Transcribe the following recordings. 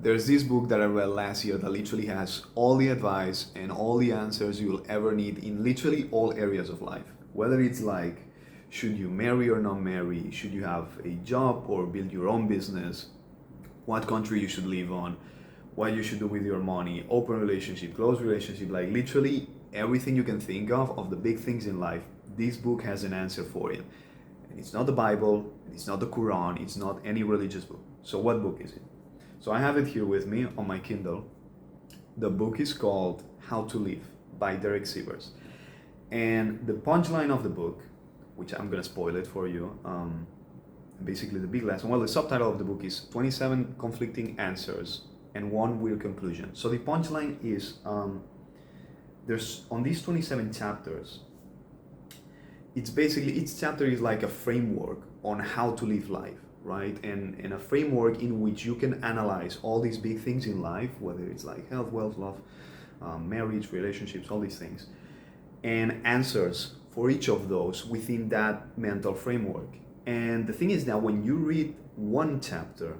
There's this book that I read last year that literally has all the advice and all the answers you will ever need in literally all areas of life. Whether it's like, should you marry or not marry? Should you have a job or build your own business? What country you should live on? What you should do with your money? Open relationship, closed relationship, like literally everything you can think of the big things in life. This book has an answer for it. And it's not the Bible, it's not the Quran, it's not any religious book. So what book is it? So I have it here with me on my Kindle. The book is called How to Live by Derek Sivers. And the punchline of the book, which I'm gonna spoil it for you, basically the big lesson. Well, the subtitle of the book is 27 Conflicting Answers and One Weird Conclusion. So the punchline is there's on these 27 chapters, it's basically each chapter is like a framework on how to live life, right? And a framework in which you can analyze all these big things in life, whether it's like health, wealth, love, marriage, relationships, all these things, and answers for each of those within that mental framework. And the thing is that when you read one chapter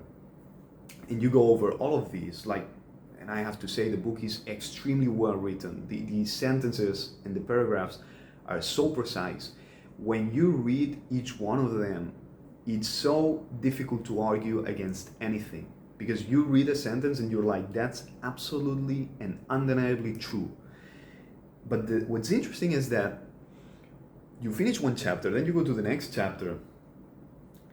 and you go over all of these, like, and I have to say the book is extremely well written. The sentences and the paragraphs are so precise. When you read each one of them, it's so difficult to argue against anything because you read a sentence and you're like, that's absolutely and undeniably true. But what's interesting is that you finish one chapter, then you go to the next chapter,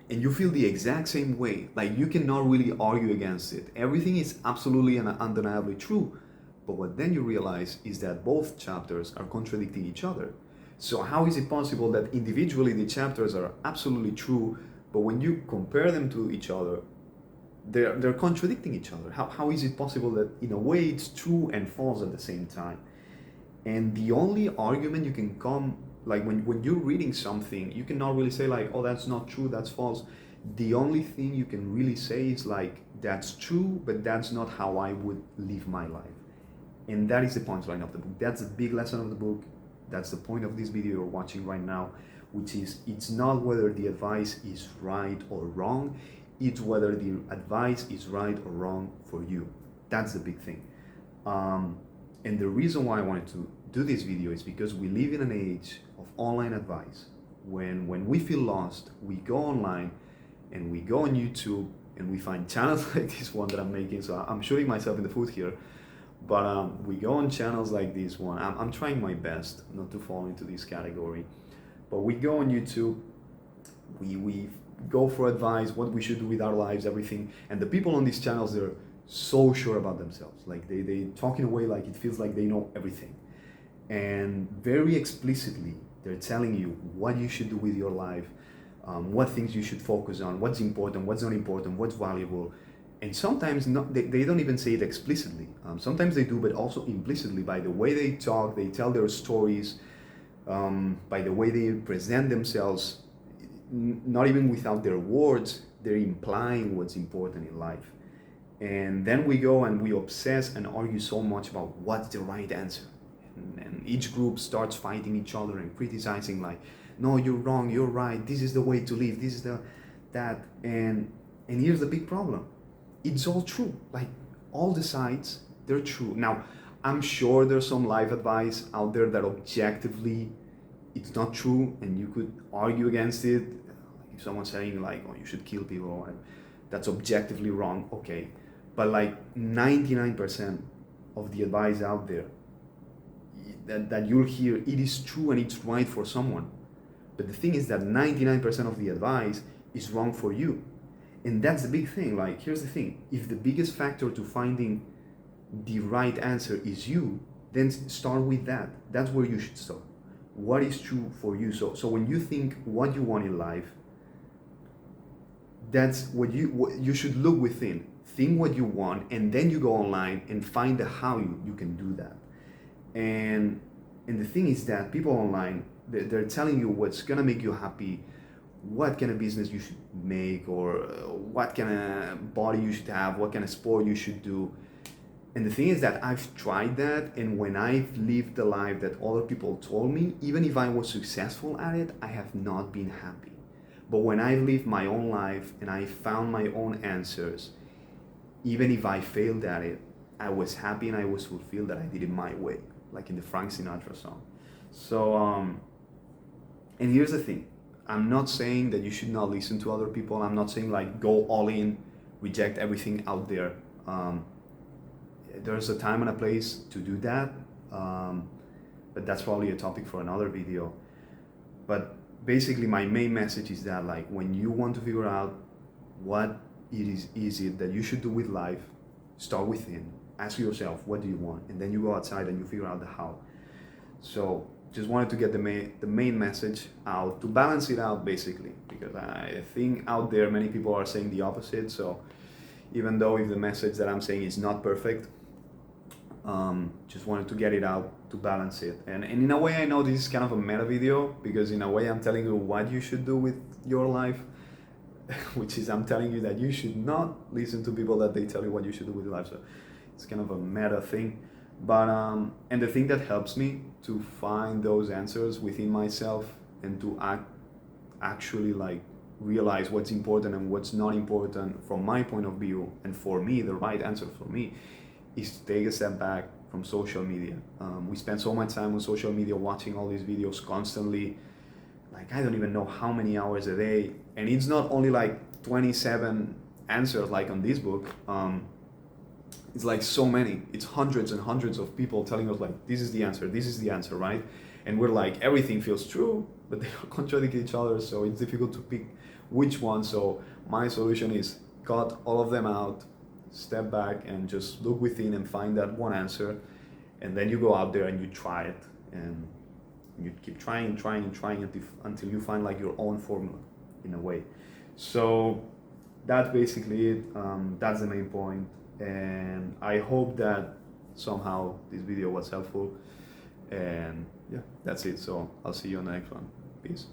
and you feel the exact same way. Like you cannot really argue against it. Everything is absolutely and undeniably true. But what then you realize is that both chapters are contradicting each other. So how is it possible that individually the chapters are absolutely true, but when you compare them to each other, they're contradicting each other? How is it possible that in a way it's true and false at the same time? And the only argument you can come, like when you're reading something, you cannot really say like, oh, that's not true, that's false. The only thing you can really say is like, that's true, but that's not how I would live my life. And that is the punchline of the book. That's the big lesson of the book. That's the point of this video you're watching right now, which is it's not whether the advice is right or wrong, it's whether the advice is right or wrong for you. That's the big thing. And the reason why I wanted to do this video is because we live in an age of online advice. When we feel lost, we go online and we go on YouTube and we find channels like this one that I'm making. So I'm shooting myself in the foot here. But we go on channels like this one. I'm trying my best not to fall into this category. But we go on YouTube, we go for advice, what we should do with our lives, everything. And the people on these channels, they're so sure about themselves. Like they talk in a way like it feels like they know everything. And very explicitly, they're telling you what you should do with your life, what things you should focus on, what's important, what's not important, what's valuable. And sometimes they don't even say it explicitly. Sometimes they do, but also implicitly by the way they talk, they tell their stories, by the way they present themselves, not even without their words, they're implying what's important in life. And then we go and we obsess and argue so much about what's the right answer. And each group starts fighting each other and criticizing like, no, you're wrong, you're right, this is the way to live, this is that. And here's the big problem. It's all true. Like all the sides, they're true. Now, I'm sure there's some life advice out there that objectively it's not true and you could argue against it. Like if someone's saying like, oh, you should kill people, that's objectively wrong, okay. But like 99% of the advice out there that you'll hear, it is true and it's right for someone. But the thing is that 99% of the advice is wrong for you. And that's the big thing. Like, here's the thing. If the biggest factor to finding the right answer is you, then start with that. That's where you should start. What is true for you? So when you think what you want in life, that's what you should look within. Think what you want, and then you go online and find the how you can do that. And the thing is that people online, they're telling you what's gonna make you happy, what kind of business you should make, or what kind of body you should have, what kind of sport you should do. And the thing is that I've tried that, and when I've lived the life that other people told me, even if I was successful at it, I have not been happy. But when I lived my own life and I found my own answers, even if I failed at it, I was happy and I was fulfilled that I did it my way, like in the Frank Sinatra song. So, and here's the thing, I'm not saying that you should not listen to other people. I'm not saying like go all in, reject everything out there. There's a time and a place to do that, but that's probably a topic for another video. But basically, my main message is that like when you want to figure out what is it that you should do with life, start within. Ask yourself, what do you want? And then you go outside and you figure out the how. So just wanted to get the main message out to balance it out basically, because I think out there many people are saying the opposite. So even though if the message that I'm saying is not perfect, just wanted to get it out to balance it. And in a way, I know this is kind of a meta video, because in a way I'm telling you what you should do with your life, which is I'm telling you that you should not listen to people that they tell you what you should do with your life. So it's kind of a meta thing. But and the thing that helps me to find those answers within myself and to actually like realize what's important and what's not important from my point of view, and for me the right answer for me is to take a step back from social media. We spend so much time on social media watching all these videos constantly, like I don't even know how many hours a day, and it's not only like 27 answers like on this book. It's like so many, it's hundreds and hundreds of people telling us like this is the answer, right? And we're like, everything feels true, but they contradict each other, so it's difficult to pick which one. So my solution is cut all of them out, step back and just look within and find that one answer, and then you go out there and you try it, and you keep trying until you find like your own formula in a way. So that's basically it. That's the main point, and I hope that somehow this video was helpful, and yeah, that's it. So I'll see you on the next one. Peace.